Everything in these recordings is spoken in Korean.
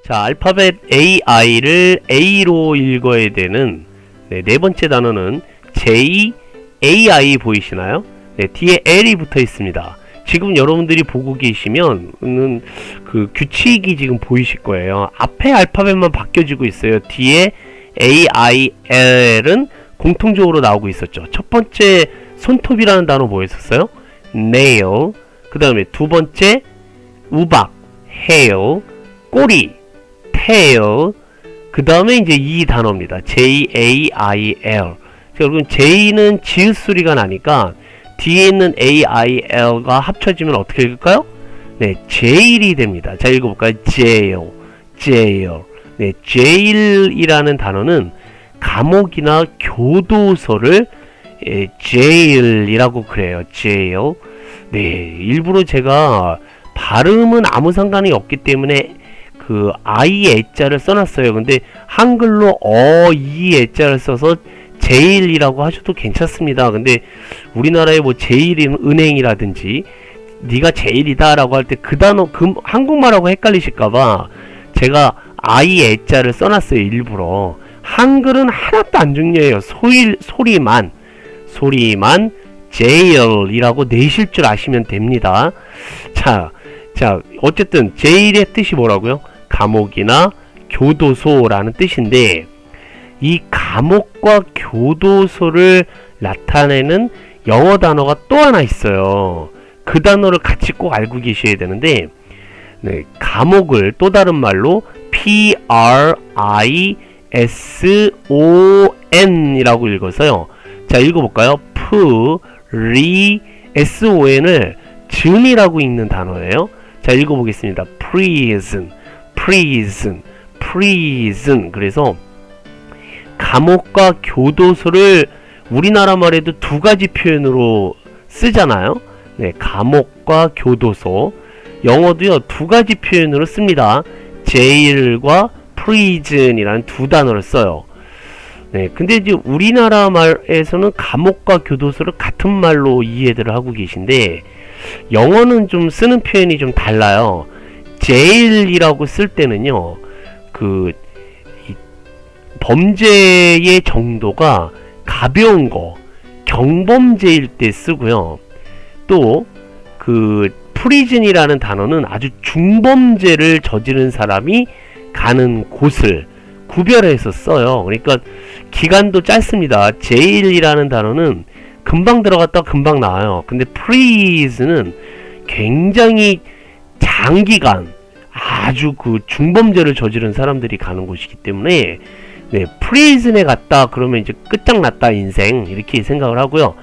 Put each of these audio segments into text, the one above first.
자, 알파벳 AI를 A로 읽어야 되는 네 번째 단어는 JAI 보이시나요? 네, 뒤에 L이 붙어 있습니다. 지금 여러분들이 보고 계시면 그 규칙이 지금 보이실 거예요. 앞에 알파벳만 바뀌어지고 있어요. 뒤에 AIL은 공통적으로 나오고 있었죠. 첫 번째 손톱이라는 단어 뭐였었어요? nail. 그 다음에 두 번째 우박, hail. 꼬리, tail. 그 다음에 이제 이 단어입니다. JAIL. 여러분 J는 지읒 소리가 나니까 뒤에 있는 AIL과 합쳐지면 어떻게 읽을까요? 네, jail이 됩니다. 자, 읽어볼까요? jail, jail. 네, jail이라는 단어는 감옥이나 교도소를 jail이라고 그래요. jail. 네, 일부러 제가 발음은 아무 상관이 없기 때문에 그 I 애자를 써놨어요. 근데 한글로 이 애자를 써서 제일이라고 하셔도 괜찮습니다. 근데 우리나라의 뭐 제일은행이라든지 네가 제일이다 라고 할 때 그 단어 한국말하고 헷갈리실까봐 제가 I 애자를 써놨어요. 일부러. 한글은 하나도 안 중요해요. 소리만 제일이라고 내실 줄 아시면 됩니다. 자, 어쨌든 제일의 뜻이 뭐라고요? 감옥이나 교도소라는 뜻인데, 이 감옥과 교도소를 나타내는 영어 단어가 또 하나 있어요. 그 단어를 같이 꼭 알고 계셔야 되는데, 네, 감옥을 또 다른 말로 PRISON 이라고 읽어서요. 자, 읽어볼까요? SON을 즌이라고 읽는 단어예요. 자, 읽어보겠습니다. prison. 그래서 감옥과 교도소를 우리나라 말에도 두 가지 표현으로 쓰잖아요. 네, 감옥과 교도소. 영어도요, 두 가지 표현으로 씁니다. jail과 prison이라는 두 단어를 써요. 네, 근데 이제 우리나라 말에서는 감옥과 교도소를 같은 말로 이해를 하고 계신데, 영어는 좀 쓰는 표현이 좀 달라요. jail이라고 쓸 때는요, 범죄의 정도가 가벼운 거, 경범죄일 때 쓰고요. 또 prison이라는 단어는 아주 중범죄를 저지른 사람이 가는 곳을 구별해서 써요. 그러니까 기간도 짧습니다. jail이라는 단어는 금방 들어갔다 금방 나와요. 근데 prison은 굉장히 장기간 아주 중범죄를 저지른 사람들이 가는 곳이기 때문에, 네, prison에 갔다 그러면 이제 끝장났다 인생, 이렇게 생각을 하고요.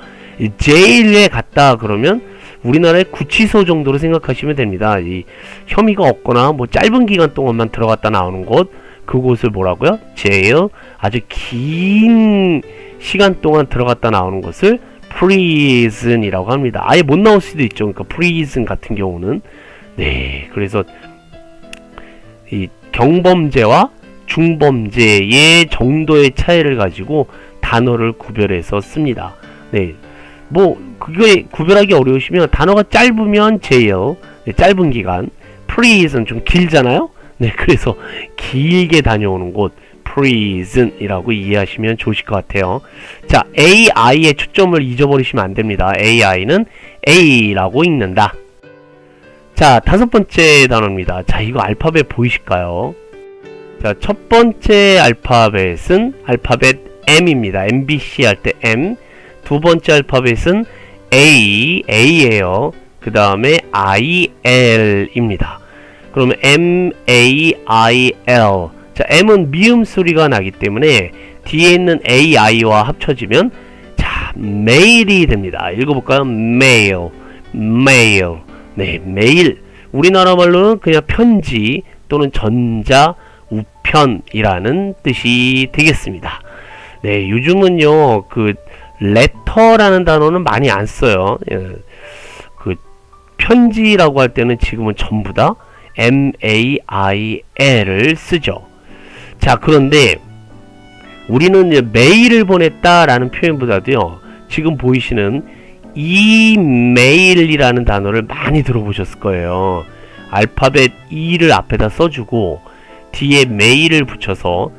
jail에 갔다 그러면 우리나라의 구치소 정도로 생각하시면 됩니다. 이 혐의가 없거나 뭐 짧은 기간 동안만 들어갔다 나오는 곳, 그곳을 뭐라고요? jail. 아주 긴 시간 동안 들어갔다 나오는 것을 prison이라고 합니다. 아예 못 나올 수도 있죠. 그러니까 prison 같은 경우는. 네, 그래서 이 경범죄와 중범죄의 정도의 차이를 가지고 단어를 구별해서 씁니다. 네, 뭐 그게 구별하기 어려우시면 단어가 짧으면 jail, 네, 짧은 기간, prison 좀 길잖아요. 네, 그래서 길게 다녀오는 곳 prison이라고 이해하시면 좋으실 것 같아요. 자, AI의 초점을 잊어버리시면 안 됩니다. AI는 A라고 읽는다. 자, 다섯 번째 단어입니다. 자, 이거 알파벳 보이실까요? 자, 첫 번째 알파벳은 알파벳 M입니다. MBC 할 때 M. 두 번째 알파벳은 A예요. 그 다음에 IL입니다. 그러면 MAIL. 자, M은 미음 소리가 나기 때문에 뒤에 있는 AI와 합쳐지면 자, mail이 됩니다. 읽어볼까요? mail. 네, 메일. 우리나라 말로는 그냥 편지 또는 전자, 우편이라는 뜻이 되겠습니다. 네, 요즘은요, letter라는 단어는 많이 안 써요. 편지라고 할 때는 지금은 전부 다 mail을 쓰죠. 자, 그런데 우리는 이제 메일을 보냈다라는 표현보다도요, 지금 보이시는 이메일이라는 단어를 많이 들어보셨을 거예요. 알파벳 E를 앞에다 써주고 뒤에 메일을 붙여서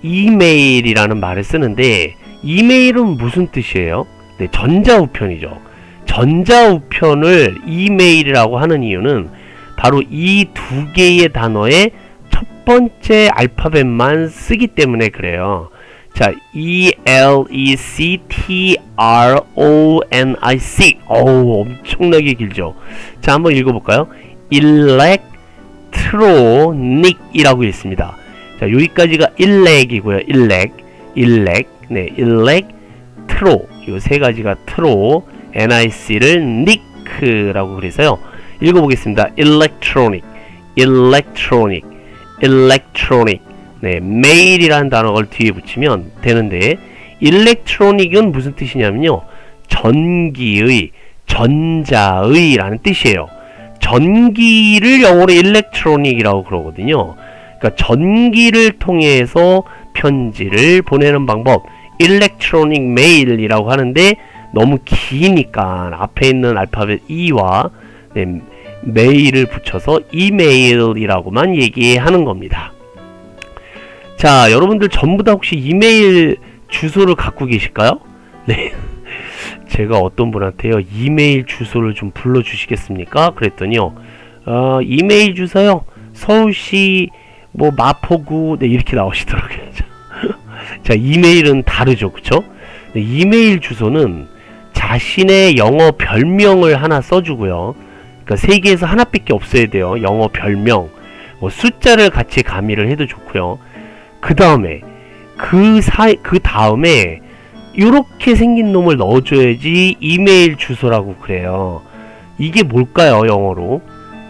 이메일이라는 말을 쓰는데, 이메일은 무슨 뜻이에요? 네, 전자우편이죠. 전자우편을 이메일이라고 하는 이유는 바로 이 두 개의 단어의 첫 번째 알파벳만 쓰기 때문에 그래요. 자, E-L-E-C-T-R-O-N-I-C. 어우, 엄청나게 길죠. 자, 한번 읽어볼까요? 일렉트로닉이라고 있습니다. 자, 여기까지가 일렉이고요. 일렉. 네, 일렉트로. 요 세 가지가 트로, NIC를 니크라고 그래서요. 읽어보겠습니다. 일렉트로닉. 네, 메일이라는 단어를 뒤에 붙이면 되는데, 일렉트로닉은 무슨 뜻이냐면요, 전기의, 전자의 라는 뜻이에요. 전기를 영어로 일렉트로닉이라고 그러거든요. 그러니까 전기를 통해서 편지를 보내는 방법, 일렉트로닉 메일이라고 하는데, 너무 기니까 앞에 있는 알파벳 E와 네, 메일을 붙여서 이메일이라고만 얘기하는 겁니다. 자, 여러분들 전부 다 혹시 이메일 주소를 갖고 계실까요? 네. 제가 어떤 분한테요, 이메일 주소를 좀 불러주시겠습니까? 그랬더니요, 이메일 주소요, 서울시 뭐 마포구, 네, 이렇게 나오시더라고요. 자, 이메일은 다르죠, 그쵸? 네, 이메일 주소는 자신의 영어 별명을 하나 써주고요. 그러니까 세계에서 하나밖에 없어야 돼요. 영어 별명. 뭐 숫자를 같이 가미를 해도 좋고요. 그 다음에 그 다음에 이렇게 생긴 놈을 넣어줘야지 이메일 주소라고 그래요. 이게 뭘까요, 영어로?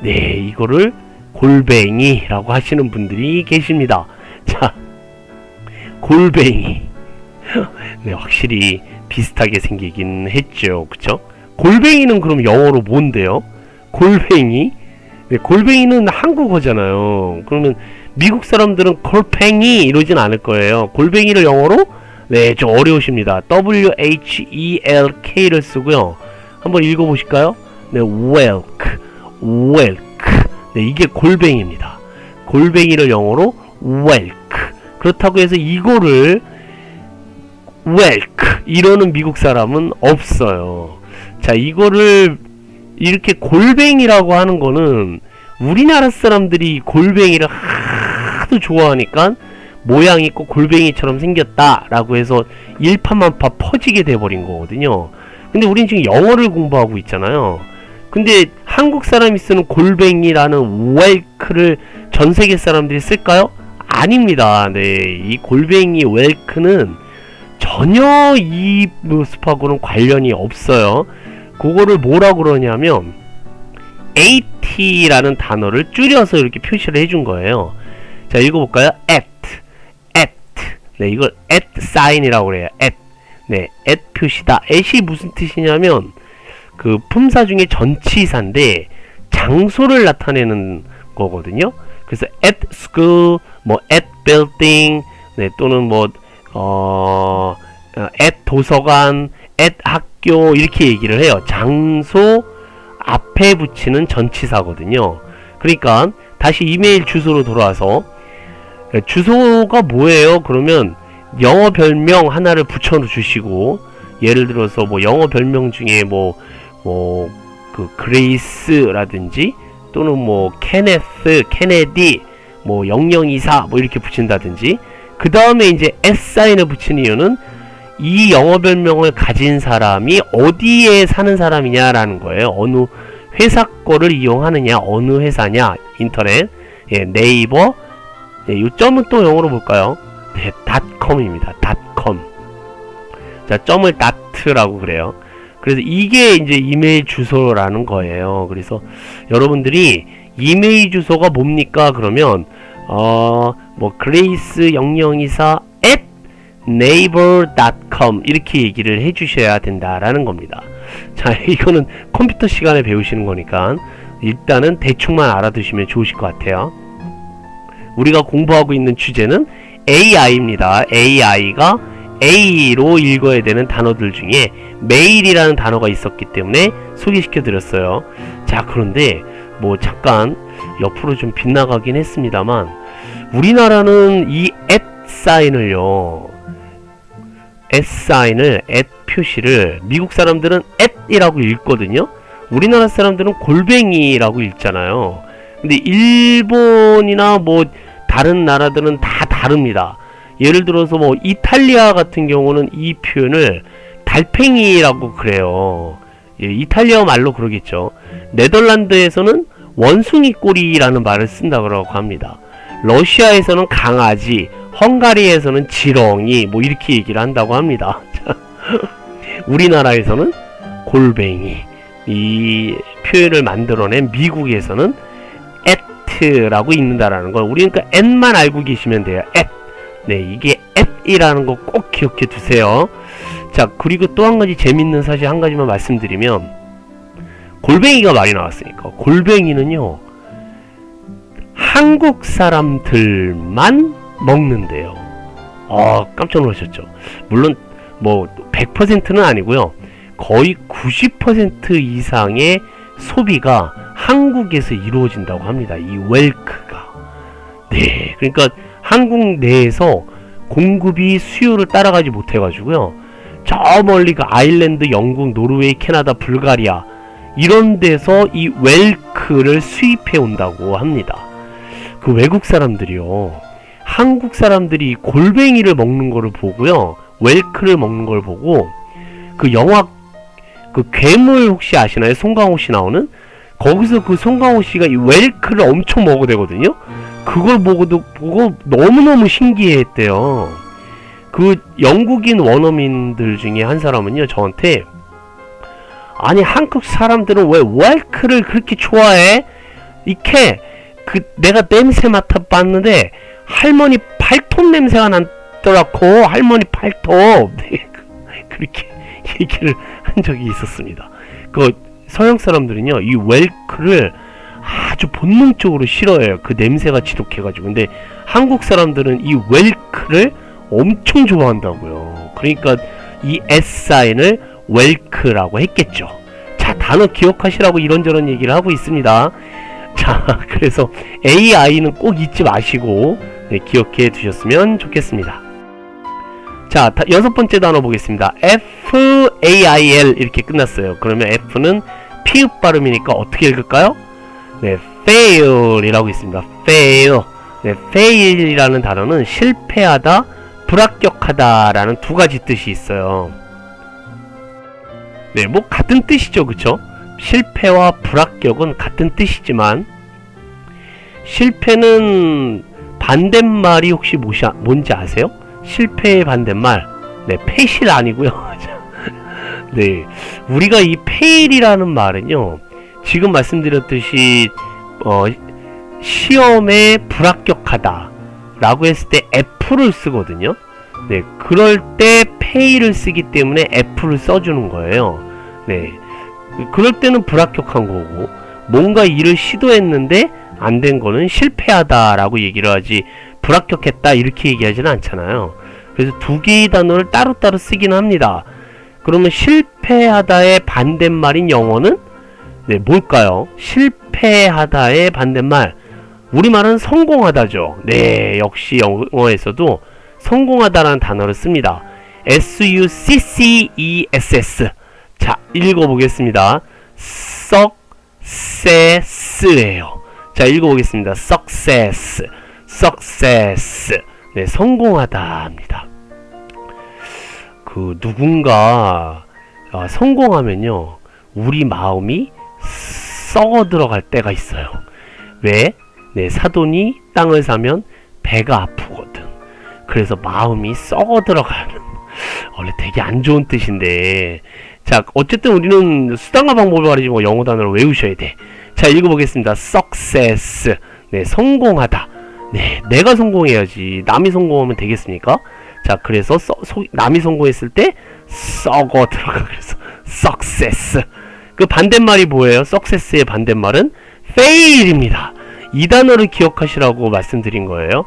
네, 이거를 골뱅이라고 하시는 분들이 계십니다. 자, 골뱅이. 네, 확실히 비슷하게 생기긴 했죠, 그쵸? 골뱅이는 그럼 영어로 뭔데요? 골뱅이? 네, 골뱅이는 한국어잖아요. 그러면 미국 사람들은 골팽이 이러진 않을 거예요. 골뱅이를 영어로? 네, 좀 어려우십니다. WHELK를 쓰고요. 한번 읽어보실까요? 네, welk. 네, 이게 골뱅이입니다. 골뱅이를 영어로 welk. 그렇다고 해서 이거를 welk 이러는 미국 사람은 없어요. 자, 이거를 이렇게 골뱅이라고 하는 거는 우리나라 사람들이 골뱅이를 하도 좋아하니까 모양이 꼭 골뱅이처럼 생겼다라고 해서 일파만파 퍼지게 돼버린 거거든요. 근데 우린 지금 영어를 공부하고 있잖아요. 근데 한국 사람이 쓰는 골뱅이라는 웰크를 전 세계 사람들이 쓸까요? 아닙니다. 네, 이 골뱅이 웰크는 전혀 이 모습하고는 관련이 없어요. 그거를 뭐라 그러냐면 AT라는 단어를 줄여서 이렇게 표시를 해준 거예요. 자, 읽어볼까요? at. 네, 이걸 at sign이라고 그래요. 네, at 표시다. at이 무슨 뜻이냐면 그 품사 중에 전치사인데 장소를 나타내는 거거든요. 그래서 at school, 뭐 at building, 네, 또는 뭐 at 도서관, at 학교 이렇게 얘기를 해요. 장소 앞에 붙이는 전치사거든요. 그러니까 다시 이메일 주소로 돌아와서 주소가 뭐예요? 그러면 영어 별명 하나를 붙여 주시고, 예를 들어서 뭐 영어 별명 중에 그 그레이스라든지 또는 뭐 케네스, 케네디, 뭐 0024 뭐 이렇게 붙인다든지, 그 다음에 이제 S사인을 붙이는 이유는 이 영어 별명을 가진 사람이 어디에 사는 사람이냐라는 거예요. 어느 회사 거를 이용하느냐, 어느 회사냐, 인터넷, 예, 네이버, 예, 이 점은 또 영어로 볼까요? 네, .com입니다. .com. 자, 점을 .라고 그래요. 그래서 이게 이제 이메일 주소라는 거예요. 그래서 여러분들이 이메일 주소가 뭡니까? 그러면 뭐 grace 0024 naver.com 이렇게 얘기를 해주셔야 된다라는 겁니다. 자, 이거는 컴퓨터 시간에 배우시는 거니까 일단은 대충만 알아두시면 좋으실 것 같아요. 우리가 공부하고 있는 주제는 AI입니다. AI가 A로 읽어야 되는 단어들 중에 메일이라는 단어가 있었기 때문에 소개시켜 드렸어요. 자, 그런데 뭐 잠깐 옆으로 좀 빗나가긴 했습니다만, 우리나라는 이 at 사인을요, at 표시를 미국 사람들은 at이라고 읽거든요. 우리나라 사람들은 골뱅이라고 읽잖아요. 근데 일본이나 뭐 다른 나라들은 다 다릅니다. 예를 들어서 뭐 이탈리아 같은 경우는 이 표현을 달팽이라고 그래요. 예, 이탈리아 말로 그러겠죠. 네덜란드에서는 원숭이 꼬리라는 말을 쓴다고 합니다. 러시아에서는 강아지, 헝가리에서는 지렁이, 뭐 이렇게 얘기를 한다고 합니다. 우리나라에서는 골뱅이, 이 표현을 만들어낸 미국에서는 at라고 읽는다라는 걸, 우리는 그 at만 알고 계시면 돼요. at. 네, 이게 at이라는 거 꼭 기억해 두세요. 자, 그리고 또 한 가지 재밌는 사실 한 가지만 말씀드리면, 골뱅이가 말이 나왔으니까, 골뱅이는요, 한국 사람들만 먹는데요. 깜짝 놀라셨죠? 물론 뭐 100%는 아니고요. 거의 90% 이상의 소비가 한국에서 이루어진다고 합니다. 이 웰크가. 네, 그러니까 한국 내에서 공급이 수요를 따라가지 못해가지고요. 저 멀리 그 아일랜드, 영국, 노르웨이, 캐나다, 불가리아 이런 데서 이 웰크를 수입해 온다고 합니다. 그 외국 사람들이요, 한국 사람들이 골뱅이를 먹는 거를 보고요, 웰크를 먹는 걸 보고, 그 영화 그 괴물 혹시 아시나요? 송강호 씨 나오는? 거기서 그 송강호 씨가 이 웰크를 엄청 먹어대거든요. 그걸 보고 너무너무 신기해했대요. 그 영국인 원어민들 중에 한 사람은요, 저한테, 아니 한국 사람들은 왜 웰크를 그렇게 좋아해? 이렇게 내가 냄새 맡아봤는데 할머니 팔톱 냄새가 나더라고. 할머니 팔톱. 네, 그렇게 얘기를 한 적이 있었습니다. 그 서양 사람들은요, 이 웰크를 아주 본능적으로 싫어해요. 그 냄새가 지독해가지고. 근데 한국 사람들은 이 웰크를 엄청 좋아한다고요. 그러니까 이 S사인을 웰크라고 했겠죠. 자, 단어 기억하시라고 이런저런 얘기를 하고 있습니다. 자, 그래서 AI는 꼭 잊지 마시고, 네, 기억해 두셨으면 좋겠습니다. 자, 여섯 번째 단어 보겠습니다. FAIL 이렇게 끝났어요. 그러면 F는 피읍 발음이니까 어떻게 읽을까요? 네, fail 이라고 있습니다. fail. 네, fail이라는 단어는 실패하다, 불합격하다 라는 두 가지 뜻이 있어요. 네, 뭐 같은 뜻이죠, 그쵸? 실패와 불합격은 같은 뜻이지만, 실패는 반대말이 혹시 뭔지 아세요? 실패의 반대말, 네, 패실 아니고요. 네, 우리가 이 fail이라는 말은요, 지금 말씀드렸듯이 시험에 불합격하다 라고 했을 때 F를 쓰거든요. 네, 그럴 때 fail을 쓰기 때문에 F를 써주는 거예요. 네, 그럴 때는 불합격한 거고, 뭔가 일을 시도했는데 안 된 거는 실패하다 라고 얘기를 하지, 불합격했다 이렇게 얘기하지는 않잖아요. 그래서 두 개의 단어를 따로따로 쓰긴 합니다. 그러면 실패하다의 반대말인 영어는, 네, 뭘까요? 실패하다의 반대말, 우리말은 성공하다죠. 네, 역시 영어에서도 성공하다라는 단어를 씁니다. SUCCESS. 자, 읽어보겠습니다. success예요. 자, 읽어보겠습니다. success. 네, 성공하다입니다. 그 누군가 성공하면요, 우리 마음이 썩어 들어갈 때가 있어요. 왜? 네, 사돈이 땅을 사면 배가 아프거든. 그래서 마음이 썩어 들어가는, 원래 되게 안 좋은 뜻인데, 자, 어쨌든 우리는 수단과 방법을 가리지 뭐 영어 단어를 외우셔야 돼. 자, 읽어보겠습니다. success. 네, 성공하다. 네, 내가 성공해야지 남이 성공하면 되겠습니까? 자, 그래서 남이 성공했을 때 썩어 들어가. 그래서 success. 그 반대말이 뭐예요? success의 반대말은 fail입니다. 이 단어를 기억하시라고 말씀드린 거예요.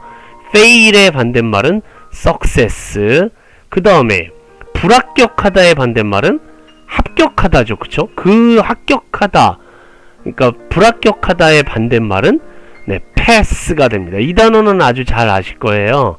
fail의 반대말은 success. 그 다음에 불합격하다의 반대말은 합격하다죠. 그쵸? 그 합격하다 그러니까 불합격하다의 반대말은 네, 패스가 됩니다. 이 단어는 아주 잘 아실 거예요.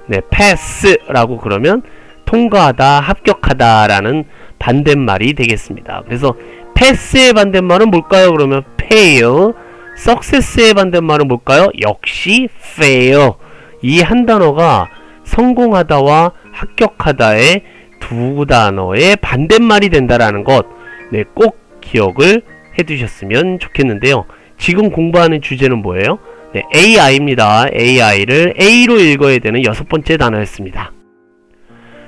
네, 패스라고 그러면 통과하다, 합격하다라는 반대말이 되겠습니다. 그래서 패스의 반대말은 뭘까요? 그러면 fail. success의 반대말은 뭘까요? 역시 fail. 이 한 단어가 성공하다와 합격하다의 두 단어의 반대말이 된다라는 것, 네, 꼭 기억을 해두셨으면 좋겠는데요. 지금 공부하는 주제는 뭐예요? 네, AI입니다. AI를 A로 읽어야 되는 6번째 단어였습니다.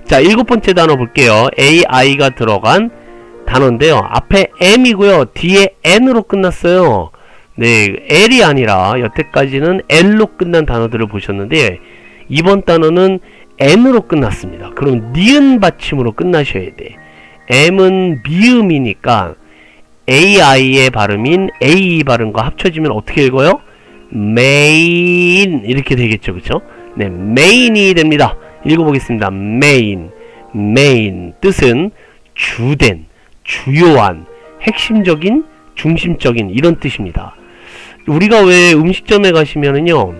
자, 7번째 단어 볼게요. AI가 들어간 단어인데요. 앞에 M이고요. 뒤에 N으로 끝났어요. 네, L이 아니라 여태까지는 L로 끝난 단어들을 보셨는데 이번 단어는 N으로 끝났습니다. 그럼 니은 받침으로 끝나셔야 돼. M은 미음이니까 AI의 발음인 A 발음과 합쳐지면 어떻게 읽어요? main 이렇게 되겠죠. 그쵸? 네, main이 됩니다. 읽어보겠습니다. main 뜻은 주된, 주요한, 핵심적인, 중심적인 이런 뜻입니다. 우리가 왜 음식점에 가시면은요,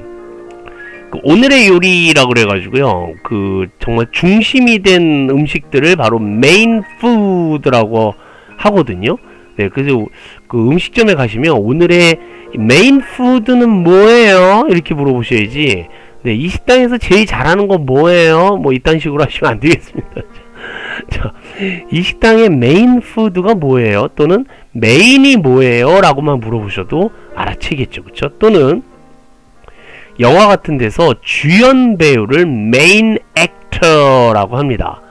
그 오늘의 요리라고 그래가지고요, 그 정말 중심이 된 음식들을 바로 메인 푸드라고 하거든요. 네, 그래서 그 음식점에 가시면 오늘의 메인 푸드는 뭐예요? 이렇게 물어보셔야지. 네, 이 식당에서 제일 잘하는 건 뭐예요? 뭐 이딴 식으로 하시면 안 되겠습니다. 자, 이 식당의 메인 푸드가 뭐예요? 또는 메인이 뭐예요? 라고만 물어보셔도 알아채겠죠. 그쵸? 또는 영화 같은 데서 주연 배우를 메인 액터라고 합니다.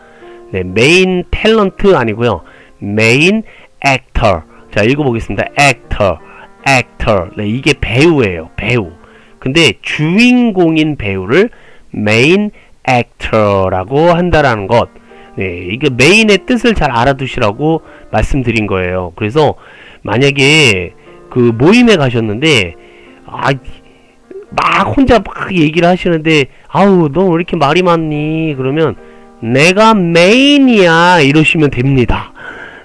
네, 메인 탤런트 아니고요. 메인 액터. 자, 읽어보겠습니다. 액터. 네, 이게 배우예요. 배우. 근데 주인공인 배우를 메인 액터라고 한다라는 것. 네, 이게 메인의 뜻을 잘 알아두시라고 말씀드린 거예요. 그래서 만약에 그 모임에 가셨는데 막 혼자 막 얘기를 하시는데 아우 너 왜 이렇게 말이 많니? 그러면 내가 메인이야 이러시면 됩니다.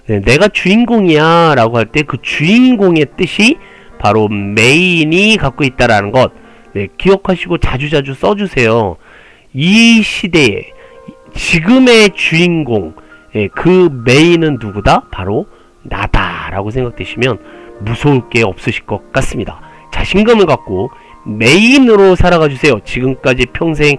네, 내가 주인공이야 라고 할 때 그 주인공의 뜻이 바로 메인이 갖고 있다라는 것, 네, 기억하시고 자주자주 써주세요. 이 시대에 지금의 주인공, 예, 그 메인은 누구다? 바로 나다 라고 생각되시면 무서울 게 없으실 것 같습니다. 자신감을 갖고 메인으로 살아가 주세요. 지금까지 평생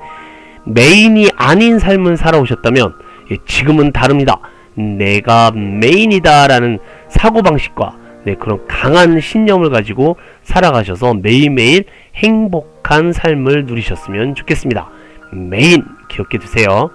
메인이 아닌 삶을 살아오셨다면 예, 지금은 다릅니다. 내가 메인이다 라는 사고방식과 네, 그런 강한 신념을 가지고 살아가셔서 매일매일 행복한 삶을 누리셨으면 좋겠습니다. 메인 기억해 두세요.